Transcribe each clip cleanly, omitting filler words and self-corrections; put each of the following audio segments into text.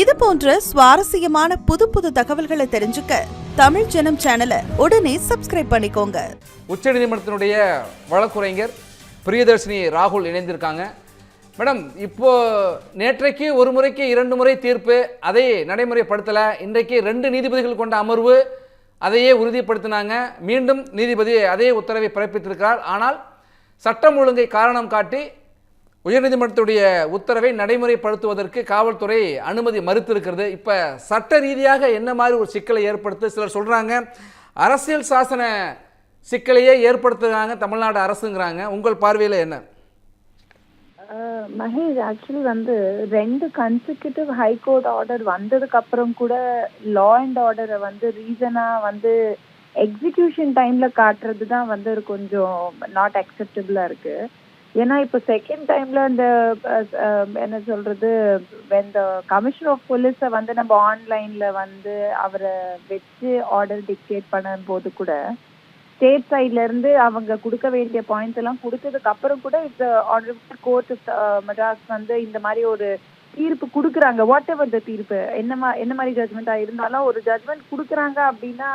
இது போன்ற சுவாரஸ்யமான புது புது தகவல்களை தெரிஞ்சுக்க தமிழ் ஜனம் சேனலை உடனே சப்ஸ்கிரைப் பண்ணிக்கோங்க. உச்சநீதிமன்றத்தினுடைய வழக்குரைஞர் பிரியதர்ஷினி ராகுல் இணைந்திருக்காங்க. மேடம், இப்போ நேற்றைக்கு ஒரு முறைக்கு 2 முறை தீர்ப்பு, அதை நடைமுறைப்படுத்தலை. இன்றைக்கு 2 நீதிபதிகள் கொண்ட அமர்வு அதையே உறுதிப்படுத்தினாங்க. மீண்டும் நீதிபதி அதே உத்தரவை பிறப்பித்திருக்கிறார். ஆனால் சட்டம் ஒழுங்கை காரணம் காட்டி உயர்நீதிமன்றத்துடைய உத்தரவை நடைமுறைப்படுத்துவதற்கு காவல்துறை அனுமதி மறுத்திருக்கிறது. இப்போ சட்ட ரீதியாக என்ன மாதிரி ஒரு சிக்கலை ஏற்படுத்து? சிலர் சொல்கிறாங்க அரசியல் சாசன சிக்கலையே ஏற்படுத்துகிறாங்க தமிழ்நாடு அரசுங்கிறாங்க. உங்கள் பார்வையில் என்ன? Mahesh, actually 2 consecutive high court order வந்ததுக்கு அப்புறம் கூட லா அண்ட் ஆர்டரை ரீசனா எக்ஸிக்யூஷன் டைம்ல காட்டுறது தான் கொஞ்சம் நாட் அக்செப்டபிளா இருக்கு. ஏன்னா இப்போ செகண்ட் டைம்ல இந்த என்ன சொல்றது, இந்த கமிஷனர் ஆஃப் போலீஸை நம்ம ஆன்லைன்ல அவரை வச்சு ஆர்டர் டிக்டேட் பண்ணும் போது கூட ஸ்டேட் சைட்ல இருந்து அவங்க கொடுக்க வேண்டிய பாயிண்ட்ஸ் எல்லாம் கொடுத்ததுக்கு அப்புறம் கூட இந்த ஆனரபிள் கோர்ட் மெட்ராஸ் இந்த மாதிரி ஒரு தீர்ப்பு கொடுக்குறாங்க. வாட் எவர் த தீர்ப்பு என்ன மாதிரி ஜட்மெண்டா இருந்தாலும் ஒரு ஜட்மெண்ட் கொடுக்குறாங்க அப்படின்னா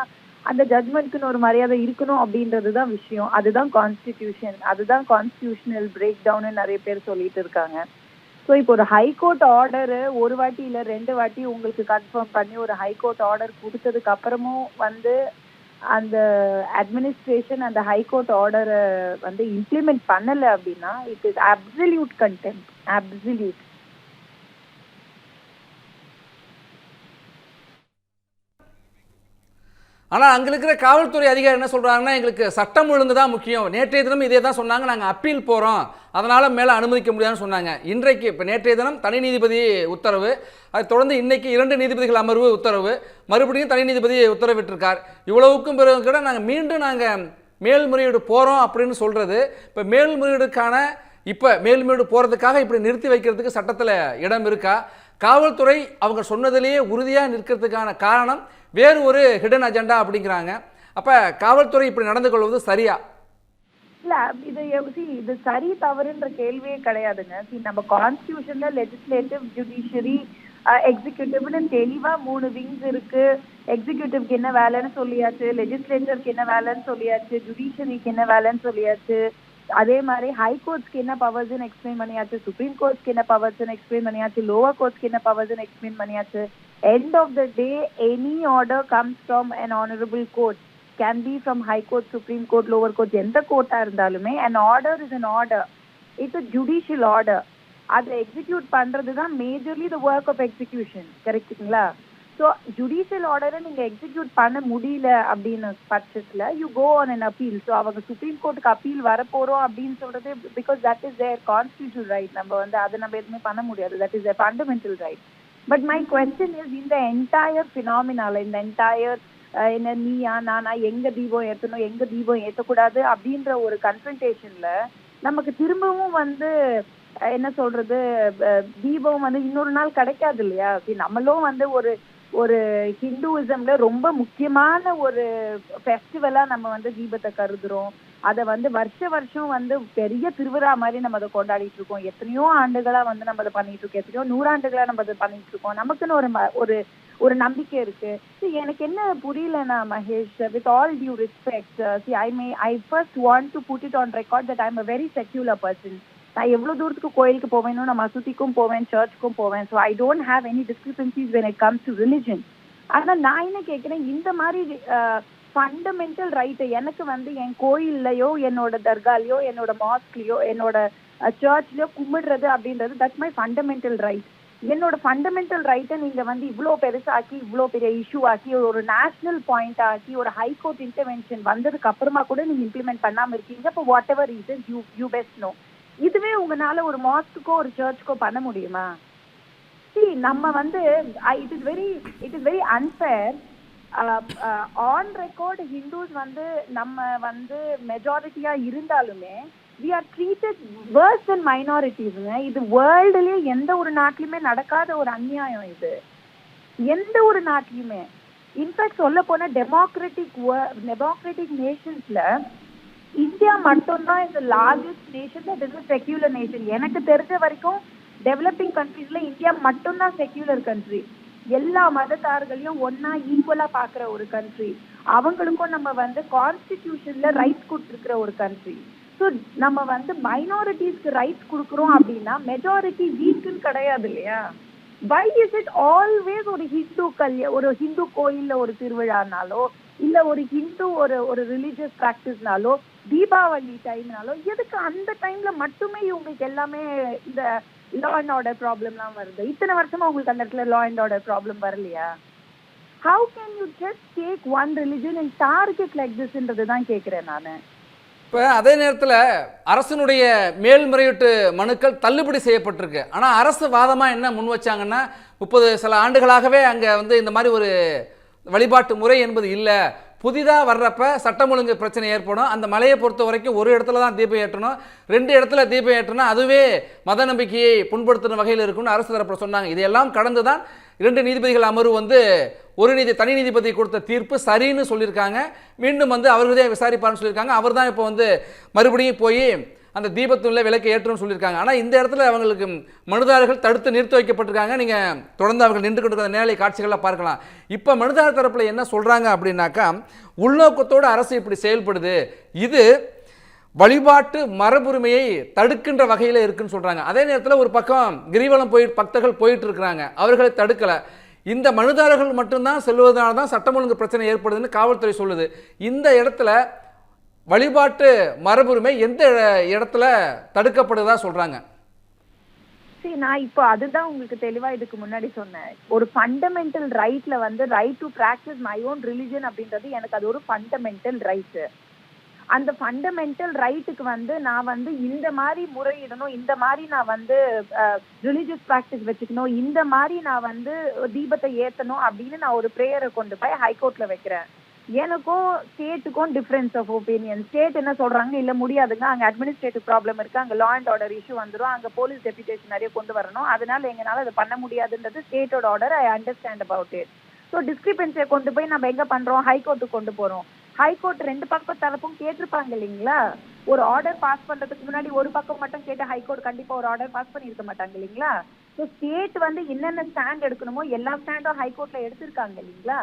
அந்த ஜட்மெண்ட்க்குன்னு ஒரு மரியாதை இருக்கணும் அப்படின்றதுதான் விஷயம். அதுதான் கான்ஸ்டிடியூஷன், அதுதான் கான்ஸ்டிடியூஷனல் பிரேக் டவுன் நிறைய பேர் சொல்லிட்டு இருக்காங்க. ஸோ இப்போ ஒரு ஹைகோர்ட் ஆர்டரு ஒரு வாட்டி இல்லை 2 வாட்டி உங்களுக்கு கன்ஃபார்ம் பண்ணி ஒரு ஹைகோர்ட் ஆர்டர் கொடுத்ததுக்கு அப்புறமும் அந்த அட்மினிஸ்ட்ரேஷன் அந்த ஹைகோர்ட் ஆர்டரை இம்ப்ளிமெண்ட் பண்ணலை அப்படின்னா it is absolute contempt, absolute. ஆனால் அங்கே இருக்கிற காவல்துறை அதிகாரி என்ன சொல்கிறாங்கன்னா, எங்களுக்கு சட்டம் ஒழுங்கு தான் முக்கியம். நேற்றைய தினம் இதே தான் சொன்னாங்க, நாங்கள் அப்பீல் போகிறோம், அதனால் மேலே அனுமதிக்க முடியாதுன்னு சொன்னாங்க. இன்றைக்கு இப்போ நேற்றைய தினம் தனி நீதிபதி உத்தரவு, அதை தொடர்ந்து இன்றைக்கி 2 நீதிபதிகள் அமர்வு உத்தரவு, மறுபடியும் தனி நீதிபதி உத்தரவிட்டிருக்கார். இவ்வளவுக்கும் பிறகு கூட நாங்கள் மேல்முறையீடு போகிறோம் அப்படின்னு சொல்கிறது. இப்போ மேல்முறையீடுக்கான மேல்முறையீடு போகிறதுக்காக இப்படி நிறுத்தி வைக்கிறதுக்கு சட்டத்தில் இடம் இருக்கா? காவல்துறை அவங்க சொன்னதிலேயே உறுதியாக நிற்கிறதுக்கான காரணம் வேறு ஒரு ஹிடன் அஜெண்டா அப்படிங்கிறாங்க. அப்ப காவல்துறை இப்படி நடந்து கொள்வது சரியா? இல்ல, இது சரி தவறுன்ற கேள்வியே கிடையாதுங்க. நம்ம கான்ஸ்டிடியூஷன்ல லெஜிஸ்லேட்டிவ், ஜுடிஷியரி, எக்ஸிக்யூட்டிவ்னு தெளிவா 3 விங்ஸ் இருக்கு. எக்ஸிக்யூட்டிவ்க்கு என்ன வேலைன்னு சொல்லியாச்சு, லெஜிஸ்லேச்சருக்கு என்ன வேலைன்னு சொல்லியாச்சு, ஜுடிஷியரிக்கு என்ன வேலைன்னு சொல்லியாச்சு. அதே மாதிரி ஹைகோர்ட்ஸ்க்கு என்ன பவர்ஸ்ன்னு எக்ஸ்பிளைன் பண்ணியாச்சு, சுப்ரீம் கோர்ட்ஸ்க்கு என்ன பவர்ஸ்ன்னு எக்ஸ்பிளைன் பண்ணியாச்சு, லோவர் கோர்ட்ஸ்க்கு என்ன பவர்ஸ்ன்னு எக்ஸ்பிளைன் பண்ணியாச்சு. End of the day, any order comes from an honorable court, can be from high court, supreme court, lower court, எந்த கோர்ட்டா இருந்தாலுமே an order is an order. It's a judicial order. அதை execute பண்றது தான் majorly the work of execution. கரெக்டுங்களா? So judicial ஆர்டரை நீங்க execute பண்ண முடியல அப்படின்னு பட்சத்துல you go on an appeal. So அவங்க சுப்ரீம் கோர்ட்டுக்கு அப்பீல் வரப்போறோம் அப்படின்னு சொல்றது because that is their constitutional right. அதை எதுவுமே பண்ண முடியாது. That is a fundamental right. But my question is, in the entire phenomena, in the entire Neeya Naana, எங்க தீபம் ஏற்றணும் எங்க தீபம் ஏற்றக்கூடாது அப்படின்ற ஒரு கன்ஃபரன்டேஷன்ல நமக்கு திரும்பவும் என்ன சொல்றது, தீபம் இன்னொரு நாள் கிடைக்காது இல்லையா? நம்மளும் ஒரு ஹிந்துவிசம்ல ரொம்ப முக்கியமான ஒரு ஃபெஸ்டிவலா நம்ம தீபத்தை கருதுறோம். அதை வருஷம் பெரிய திருவிழா மாதிரி நம்ம அதை கொண்டாடிட்டு இருக்கோம். எத்தனையோ ஆண்டுகளா நம்ம அதை பண்ணிட்டு இருக்கோம், எத்தனையோ 100 ஆண்டுகளா நம்ம அதை பண்ணிட்டு இருக்கோம். நமக்குன்னு ஒரு நம்பிக்கை இருக்கு. எனக்கு என்ன புரியலன்னா Mahesh, with all due respect, I first want to put it on record that I am a very secular person. நான் எவ்வளவு தூரத்துக்கு கோயிலுக்கு போவேனோ நான் மசூதிக்கும் போவேன், சர்ச்சுக்கும் போவேன். So I don't have any discrepancies when it comes to religion. ஆனா நான் என்ன கேட்கிறேன், இந்த மாதிரி ஃபண்டமெண்டல் ரைட்டு எனக்கு என் கோயில்லையோ என்னோட தர்காலையோ என்னோட மாஸ்க்லயோ என்னோட சர்ச்லயோ கும்பிடுறது அப்படின்றது தட்ஸ் மை ஃபண்டமெண்டல் ரைட். என்னோட ஃபண்டமெண்டல் ரைட்டை நீங்க இவ்வளோ பெருசாக்கி இவ்வளோ பெரிய இஷ்யூ ஆக்கி ஒரு நேஷனல் பாயிண்ட் ஆக்கி ஒரு ஹைகோர்ட் இன்டர்வென்ஷன் வந்ததுக்கு அப்புறமா கூட நீங்க இம்ப்ளிமெண்ட் பண்ணாம இருக்கீங்க. இப்போ whatever reason you best know. இதுவே உங்களால ஒரு மாஸ்க்குக்கோ ஒரு சர்ச்சுக்கோ பண்ண முடியுமா? நம்ம it is very unfair. On record Hindus நம்ம மெஜாரிட்டியா இருந்தாலுமே we are treated worse than minorities. இது வேர்ல்டுலயே எந்த ஒரு நாட்டிலுமே நடக்காத ஒரு அநியாயம் இது, எந்த ஒரு நாட்டிலுமே. இன்ஃபேக்ட் சொல்ல போனா டெமோக்ராட்டிக் நேஷன்ஸ்ல இந்தியா மட்டும்தான் இந்த largest nation, that is a secular nation. எனக்கு தெரிஞ்ச வரைக்கும் டெவலப்பிங் கண்ட்ரீஸ்ல இந்தியா மட்டும்தான் செக்யூலர் கண்ட்ரி. எல்லா மதத்தார்களையும் ஒன்னா ஈக்குவலா பாக்குற ஒரு கண்ட்ரி. அவங்களுக்கும் நம்ம வந்து கான்ஸ்டிடியூஷன்ல ரைட்ஸ் கொடுத்துருக்கிற ஒரு கண்ட்ரி. ஸோ நம்ம வந்து மைனாரிட்டிஸ்க்கு ரைட்ஸ் கொடுக்குறோம் அப்படின்னா மெஜாரிட்டி வீக்குன்னு கிடையாது இல்லையா? வை இஸ் இட் ஆல்வேஸ் ஒரு ஹிந்து கோயில்ல ஒரு திருவிழானாலோ இல்ல ஒரு ஹிந்து ஒரு ரிலீஜியஸ் பிராக்டிஸ்னாலோ தீபாவளி டைம்னாலோ எதுக்கு அந்த டைம்ல மட்டுமே இவங்களுக்கு எல்லாமே இந்த லா அண்ட் ஆர்டர் ப்ராப்ளம்லாம் வருது? இத்தனை வருஷமா உங்களுக்கு அந்த இடத்துல லா அண்ட் ஆர்டர் ப்ராப்ளம் வரலையா? How can you just take one religion and target like திஸ்ன்றது தான் கேட்கிறேன் நான். இப்போ அதே நேரத்தில் அரசினுடைய மேல்முறையீட்டு மனுக்கள் தள்ளுபடி செய்யப்பட்டிருக்கு. ஆனால் அரசு வாதமாக என்ன முன் வச்சாங்கன்னா, சில ஆண்டுகளாகவே அங்கே வந்து இந்த மாதிரி ஒரு வழிபாட்டு முறை என்பது இல்லை. புதிதாக வர்றப்ப சட்டம் ஒழுங்கு பிரச்சனை ஏற்படும். அந்த மலையை பொறுத்த வரைக்கும் ஒரு இடத்துல தான் தீபம் ஏற்றணும், 2 இடத்துல தீபம் ஏற்றணும், அதுவே மத நம்பிக்கையை புண்படுத்துகிற வகையில் இருக்குன்னு அரசு தரப்பில் சொன்னாங்க. இதையெல்லாம் கடந்து தான் 2 நீதிபதிகள் அமர்வு வந்து தனி நீதிபதி கொடுத்த தீர்ப்பு சரின்னு சொல்லியிருக்காங்க. மீண்டும் வந்து அவர்களே விசாரிப்பார்னு சொல்லியிருக்காங்க. அவர் தான் இப்போ வந்து மறுபடியும் போய் அந்த தீபத்துள்ள விளக்கை ஏற்றுன்னு சொல்லியிருக்காங்க. ஆனால் இந்த இடத்துல அவங்களுக்கு மனுதாரர்கள் தடுத்து நிறுத்தி வைக்கப்பட்டிருக்காங்க. நீங்கள் தொடர்ந்து அவர்கள் நின்று கொண்டிருக்கிற நேரலை காட்சிகள்லாம் பார்க்கலாம். இப்போ மனுதாரர் தரப்பில் என்ன சொல்கிறாங்க அப்படின்னாக்கா, உள்நோக்கத்தோடு அரசு இப்படி செயல்படுது, இது வழிபாட்டு மரபுரிமையை தடுக்கின்ற வகையில் இருக்குன்னு சொல்கிறாங்க. அதே நேரத்தில் ஒரு பக்கம் கிரிவலம் பக்தர்கள் போயிட்டு இருக்கிறாங்க, அவர்களை தடுக்கலை. இந்த மனுதாரர்கள் மட்டும்தான் செல்வதனால தான் சட்டம் ஒழுங்கு பிரச்சனை ஏற்படுதுன்னு காவல்துறை சொல்லுது. இந்த இடத்துல வழிபாட்டு மரபுரிமை எந்த இடத்துல தடுக்கப்படுதா சொல்றாங்க? சரி, நான் இப்போ அதுதான் உங்களுக்கு தெளிவா இதுக்கு முன்னாடி சொன்னேன். ஒரு ஃபண்டமெண்டல் ரைட்ல வந்து right to practise my own religion அப்படின்றது எனக்கு அது ஒரு ஃபண்டமெண்டல் ரைட். அந்த ஃபண்டமெண்டல் ரைட்டுக்கு வந்து நான் வந்து இந்த மாதிரி முறையிடணும், இந்த மாதிரி நான் வந்து ரிலிஜியஸ் ப்ராக்டிஸ் வச்சுக்கணும், இந்த மாதிரி நான் வந்து தீபத்தை ஏற்றணும் அப்படின்னு நான் ஒரு ப்ரேயரை கொண்டு போய் ஹைகோர்ட்ல வைக்கிறேன். எனக்கும் ஸ்டேட்டுக்கும் டிஃபரன்ஸ் ஆஃப் ஒப்பீனியன். ஸ்டேட் என்ன சொல்றாங்க, இல்ல முடியாதுங்க, அங்க அட்மினிஸ்ட்ரேட்டிவ் ப்ராப்ளம் இருக்கு, அங்க லா அண்ட் ஆர்டர் இஷ்யூ வந்துடும், அங்க போலீஸ் டெபுடேஷன் நிறைய கொண்டு வரணும், அதனால எங்களால அதை பண்ண முடியாதுன்றது ஸ்டேட்டோட order. I understand about it. So டிஸ்கிரிபன்சியை கொண்டு போய் நம்ம எங்க பண்றோம், ஹைகோர்ட்டுக்கு கொண்டு போறோம். ஹைகோர்ட் 2 பக்கம் தரப்பும் கேட்டிருப்பாங்க இல்லைங்களா? ஒரு ஆர்டர் பாஸ் பண்றதுக்கு முன்னாடி ஒரு பக்கம் மட்டும் கேட்டு ஹைகோர்ட் கண்டிப்பா ஒரு ஆர்டர் பாஸ் பண்ணிருக்க மாட்டாங்க இல்லைங்களா? ஸோ ஸ்டேட் வந்து என்னென்ன ஸ்டாண்ட் எடுக்கணுமோ எல்லா ஸ்டாண்டும் ஹைகோர்ட்ல எடுத்திருக்காங்க இல்லைங்களா?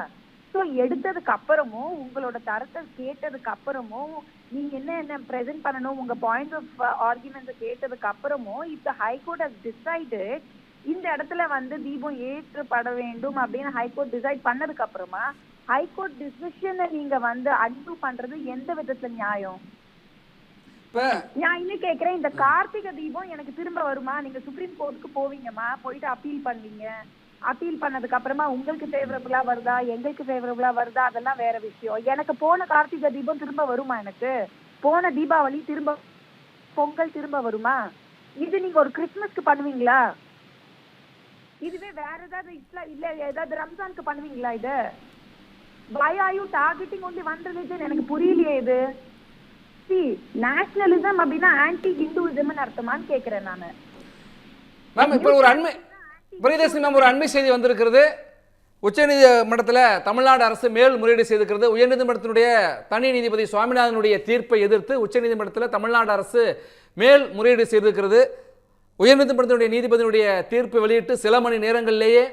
ஸோ எடுத்ததுக்கு அப்புறமும் உங்களோட தரத்தை கேட்டதுக்கு அப்புறமும் நீங்க என்ன ப்ரெசென்ட் பண்ணணும், உங்க பாயிண்ட் ஆஃப் ஆர்குமெண்ட்ஸை கேட்டதுக்கு அப்புறமும் இப்ப ஹைகோர்ட் ஹஸ் டிசைடட் இந்த இடத்துல வந்து தீபம் ஏற்றப்பட வேண்டும் அப்படின்னு ஹைகோர்ட் டிசைட் பண்ணதுக்கு அப்புறமா ஹைகோர்ட் டிசிஷனை நீங்க வந்து அன்டூ பண்றது எந்த விதத்துல நியாயம்? நான் இன்னும் கேக்குறேன், இந்த கார்த்திகை தீபம் எனக்கு திரும்ப வருமா? நீங்க சுப்ரீம் கோர்ட்டுக்கு போவீங்கம்மா, போயிட்டு அப்பீல் பண்ணுவீங்க. அப்பீல் பண்ணதுக்கு அப்புறமா உங்களுக்கு ஃபேவரபிளா வருதா, எங்களுக்கு ஃபேவரபிளா வருதா, அதெல்லாம் வேற விஷயம். எனக்கு போன கார்த்திகை தீபம் திரும்ப வருமா? எனக்கு போன தீபாவளி திரும்ப, பொங்கல் திரும்ப வருமா? இது நீங்க ஒரு கிறிஸ்துமஸ்க்கு பண்ணுவீங்களா? இதுவே வேற ஏதாவது இல்ல ஏதாவது ரம்ஜானுக்கு பண்ணுவீங்களா? இது why are you targeting only one religion? எனக்கு புரியலையே இது. see nationalism அப்படினா ஆன்டி ஹிந்துயிசம்னு அர்த்தமான்னு கேக்குறேன் நானு. மேம் இப்போ ஒரு அண்மை பிரியதர்ஷினி மேம் ஒரு அண்மை செய்தி வந்திருக்கிறது. உச்சநீதிமன்றத்தில் தமிழ்நாடு அரசு மேல்முறையீடு செய்திருக்கிறது. உயர்நீதிமன்றத்தினுடைய தனி நீதிபதி சுவாமிநாதனுடைய தீர்ப்பை எதிர்த்து உச்சநீதிமன்றத்தில் தமிழ்நாடு அரசு மேல்முறையீடு செய்திருக்கிறது. உயர்நீதிமன்றத்தினுடைய நீதிபதியினுடைய தீர்ப்பு வெளியிட்டு சில மணி நேரங்களிலேயே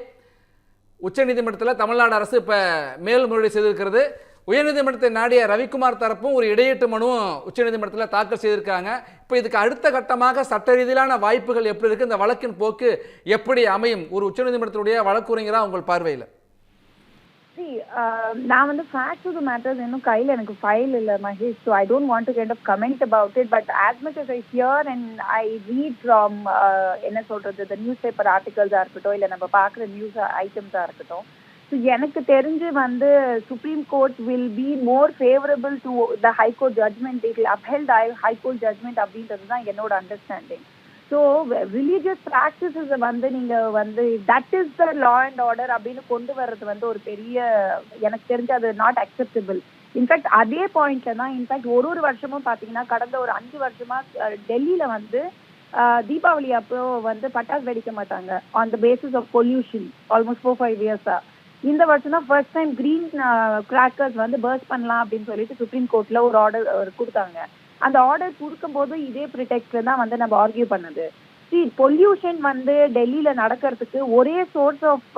உச்சநீதிமன்றத்தில் தமிழ்நாடு அரசு இப்போ மேல்முறையீடு செய்திருக்கிறது. உயர்நீதிமன்றத்தை நாடிய ரவிக்குமார் தரப்பும் ஒரு இடையீட்டு மனுவும் உச்சநீதிமன்றத்தில் தாக்கல் செய்திருக்காங்க. இப்போ இதுக்கு அடுத்த கட்டமாக சட்ட ரீதியிலான வாய்ப்புகள் எப்படி இருக்கு, இந்த வழக்கின் போக்கு எப்படி அமையும், ஒரு உச்சநீதிமன்றத்துடைய வழக்குரைஞரா உங்கள் பார்வையில்? நான் வந்து ஃபேக்ட் ஆஃப் தி மேட்டர்ஸ் இன்னும் கையில் எனக்கு ஃபைல் இல்லை Mahesh. So I don't want to kind of comment about it. But as much as I hear and I read from என்ன சொல்றது, இந்த நியூஸ் பேப்பர் ஆர்டிகல்ஸாக இருக்கட்டும், இல்லை நம்ம பார்க்குற நியூஸ் ஐட்டம்ஸாக இருக்கட்டும், ஸோ எனக்கு தெரிஞ்சு வந்து supreme court will be more favourable to the high court judgement. It will upheld high court judgement அப்படின்றது தான் என்னோட அண்டர்ஸ்டாண்டிங். ஸோ ரிலீஜியஸ் ப்ராக்டிசஸை வந்து நீங்கள் வந்து that is the law and order அப்படின்னு கொண்டு வர்றது வந்து ஒரு பெரிய, எனக்கு தெரிஞ்சு அது நாட் அக்செப்டபிள். இன்ஃபேக்ட் அதே பாயிண்ட்ல தான் இன்ஃபேக்ட் ஒரு வருஷமும் பார்த்தீங்கன்னா கடந்த ஒரு 5 வருஷமா டெல்லியில வந்து தீபாவளி அப்போ வந்து பட்டாசு வெடிக்க மாட்டாங்க on the basis of pollution almost 4-5 இயர்ஸா. இந்த வருஷம் தான் ஃபர்ஸ்ட் டைம் கிரீன் கிராக்கர்ஸ் வந்து பர்ஸ்ட் பண்ணலாம் அப்படின்னு சொல்லிட்டு சுப்ரீம் கோர்ட்ல ஒரு ஆர்டர் கொடுத்தாங்க. அந்த ஆர்டர் கொடுக்கும் போது இதே ப்ரிடெக்ட்ல தான் வந்து நம்ம ஆர்கியூ பண்ணது. பொல்யூஷன் வந்து டெல்லியில நடக்கிறதுக்கு ஒரே சோர்ஸ் ஆஃப்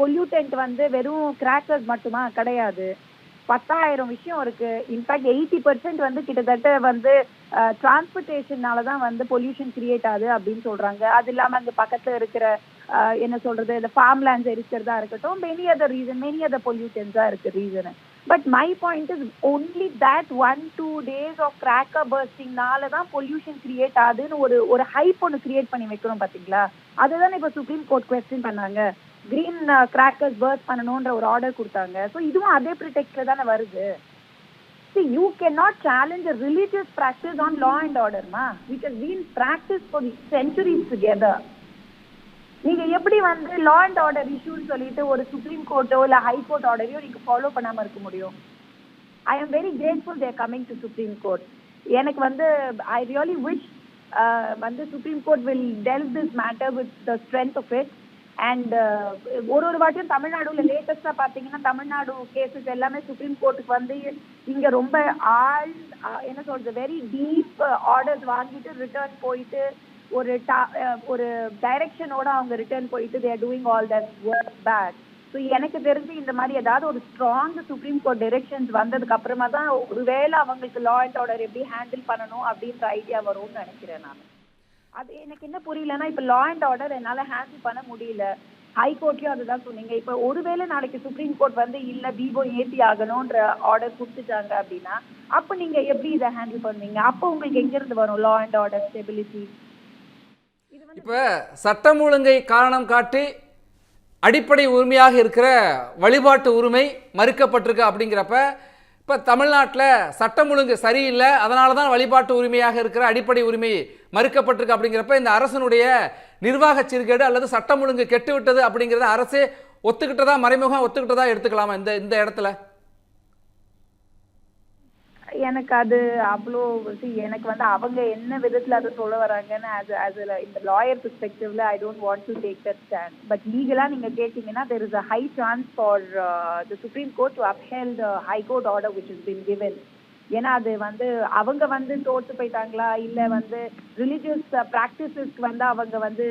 பொல்யூட்டன்ட் வந்து வெறும் கிராக்கர்ஸ் மட்டுமா கிடையாது. 10,000 விஷயம் இருக்கு. இன்ஃபேக்ட் 80% வந்து கிட்டத்தட்ட வந்து டிரான்ஸ்போர்ட்டேஷனால தான் வந்து பொல்யூஷன் கிரியேட் ஆகுது அப்படின்னு சொல்றாங்க. அது இல்லாம அங்க பக்கத்துல இருக்கிற என்ன சொல்றது, இந்த ஃபார்ம் லேண்ட்ஸ் எரிக்கிறதா இருக்கட்டும், மெனி அதர் பொல்யூட்டன்ஸா இருக்கு reason. But my point is only that 1-2 days of cracker பர்ஸ்டிங்னால தான் பொல்யூஷன் கிரியேட் ஆகுதுன்னு ஒரு ஹைப் ஒன்று கிரியேட் பண்ணி வைக்கிறோம் பாத்தீங்களா? அதுதான் இப்ப சுப்ரீம் கோர்ட் கொஸ்டின் பண்ணாங்க. கிரீன் கிராக்கர்ஸ் பர்ஸ்ட் பண்ணணும்ன்ற ஒரு ஆர்டர் கொடுத்தாங்க. ஸோ இதுவும் அதே ப்ரிடெக்ட்ல தானே வருது. See, you cannot challenge a religious practice on law and order, which has been practiced for centuries together. நீங்க எப்படி வந்து லா அண்ட் ஆர்டர் இஷ்யூன்னு சொல்லிட்டு ஒரு சுப்ரீம் கோர்ட்டோ இல்ல ஹை கோர்ட் ஆர்டரையோ நீங்க ஃபாலோ பண்ணாம இருக்க முடியும்? I am very grateful there coming to supreme court. எனக்கு வந்து ஐ ரியலி விஷ் வந்து supreme court will tell this matter with the strength of it. And ஒரு வாட்டியும் தமிழ்நாடுல லேட்டஸ்டா பாத்தீங்கன்னா தமிழ்நாடு கேசஸ் எல்லாமே சுப்ரீம் கோர்ட்டுக்கு வந்து இங்க ரொம்ப என்ன சொல்றது வெரி டீப் ஆர்டர்ஸ் வாங்கிட்டு ரிட்டர்ன் போயிட்டு ஒரு டைரக்ஷனோட அவங்க ரிட்டர்ன் போயிட்டு they are doing all that work back. So எனக்கு தெரிஞ்சு இந்த மாதிரி ஏதாவது ஒரு ஸ்ட்ராங் சுப்ரீம் கோர்ட் டைரக்ஷன்ஸ் வந்ததுக்கு அப்புறமா தான் ஒருவேளை அவங்களுக்கு லா அண்ட் ஆர்டர் எப்படி ஹேண்டில் பண்ணணும் அப்படின்ற ஐடியா வரும்னு நினைக்கிறேன் நான். அது எனக்கு என்ன புரியலன்னா, இப்ப லா அண்ட் ஆர்டர் என்னால ஹேண்டில் பண்ண முடியல. ஹைகோர்ட்லயும் அதுதான் சொன்னீங்க. இப்ப ஒருவேளை நாளைக்கு சுப்ரீம் கோர்ட் வந்து இல்ல தீபம் ஏத்தி ஆகணும்ன்ற ஆர்டர் கொடுத்துட்டாங்க அப்படின்னா அப்ப நீங்க எப்படி இதை ஹேண்டில் பண்ணுவீங்க? அப்ப உங்களுக்கு எங்க இருந்து வரும் லா அண்ட் ஆர்டர் ஸ்டெபிலிட்டி? இப்ப சட்டம் ஒழுங்கை காரணம் காட்டி அடிப்படை உரிமையாக இருக்கிற வழிபாட்டு உரிமை மறுக்கப்பட்டிருக்கு அப்படிங்கிறப்ப இப்போ தமிழ்நாட்டில் சட்டம் ஒழுங்கு சரியில்லை, அதனால தான் வழிபாட்டு உரிமையாக இருக்கிற அடிப்படை உரிமை மறுக்கப்பட்டிருக்கு அப்படிங்கிறப்ப இந்த அரசனுடைய நிர்வாக சீர்கேடு அல்லது சட்டம் ஒழுங்கு கெட்டுவிட்டது அப்படிங்கிறத அரசே ஒத்துக்கிட்டதா, மறைமுகம் ஒத்துக்கிட்டதா எடுத்துக்கலாமா இந்த இடத்துல? எனக்கு அது அவ்வளோ எனக்கு வந்து அவங்க என்ன விதத்துல அதை சொல்ல வராங்கன்னு இந்த லாயர் பெர்ஸ்பெக்டிவ்ல I don't want to take that stand. But லீகலா நீங்க கேட்டீங்கன்னா there is a high chance for the Supreme Court to uphold the High Court order which has been given. ஏன்னா அது வந்து அவங்க வந்து தோற்று போயிட்டாங்களா இல்ல வந்து ரிலிஜியஸ் பிராக்டிசஸ்க்கு வந்து அவங்க வந்து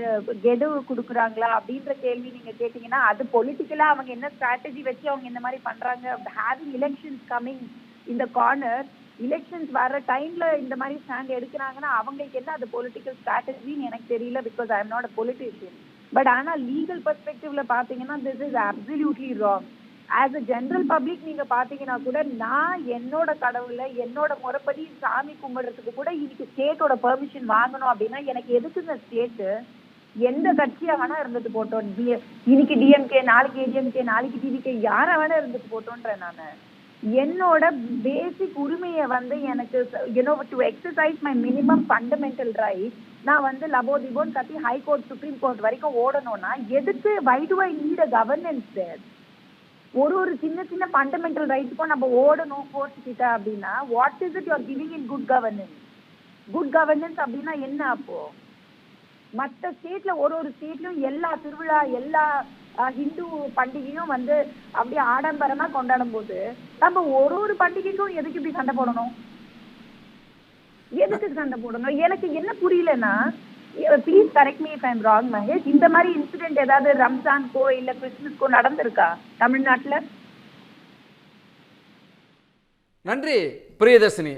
கெடுவு கொடுக்குறாங்களா அப்படின்ற கேள்வி நீங்க கேட்டீங்கன்னா அது பொலிட்டிக்கலா அவங்க என்ன ஸ்ட்ராட்டஜி வச்சு அவங்க இந்த மாதிரி பண்றாங்க. ஹேவிங் எலெக்ஷன்ஸ் கமிங் இந்த கார்னர், எலெக்ஷன்ஸ் வர டைம்ல இந்த மாதிரி ஸ்டாண்ட் எடுக்கிறாங்கன்னா அவங்களுக்கு என்ன அது பொலிட்டிக்கல் ஸ்ட்ராட்டஜின்னு எனக்கு தெரியல. Because I am not a politician. But ஆனா லீகல் பெர்ஸ்பெக்டிவ்ல பாத்தீங்கன்னா this is absolutely wrong. As a general public நீங்க பாத்தீங்கன்னா கூட நான் என்னோட கடவுளை என்னோட முறைப்படி சாமி கும்பிடுறதுக்கு கூட இன்னைக்கு ஸ்டேட்டோட பெர்மிஷன் வாங்கணும் அப்படின்னா எனக்கு எதுக்கு இந்த ஸ்டேட்டு? எந்த கட்சியா வேணா இருந்துட்டு போட்டோம். இன்னைக்கு டிஎம்கே, நாளைக்கு ஏடிஎம்கே, நாளைக்கு டிவிகே, யாரா வேணா இருந்துட்டு போட்டோன்ற நானு என்னோட பேசிக் உரிமையை வந்து எனக்கு to exercise my minimum fundamental right நான் வந்து லபோ திபோன் கத்தி ஹைகோர்ட் சுப்ரீம் கோர்ட் வரைக்கும் ஓடணும்னா எதுக்கு? Why do I need a governance there? ஒரு சின்ன சின்ன ஃபண்டமெண்டல் ரைட்ஸ்க்கும் நம்ம ஓடணும் கோர்ட் கிட்ட அப்படின்னா what is it you are giving in good governance? Good governance அப்படின்னா என்ன? அப்போ மற்ற ஸ்டேட்ல ஒரு ஸ்டேட்லயும் எல்லா திருவிழா எல்லா ஹிந்து பண்டிகையும் வந்து அப்படியே ஆடம்பரமா கொண்டாடும் போது நம்ம ஒரு பண்டிகைக்கும் எதுக்கு இப்படி சண்டை போடணும்? எதுக்கு சண்டை போடணும்? எனக்கு என்ன புரியலன்னா, please correct me if I am wrong Mahesh, இந்த மாதிரி இன்சிடென்ட் ஏதாவது ரம்ஜான்கோ இல்ல கிறிஸ்துமஸ்க்கோ நடந்திருக்கா தமிழ்நாட்டுல? நன்றி பிரியதர்ஷினி.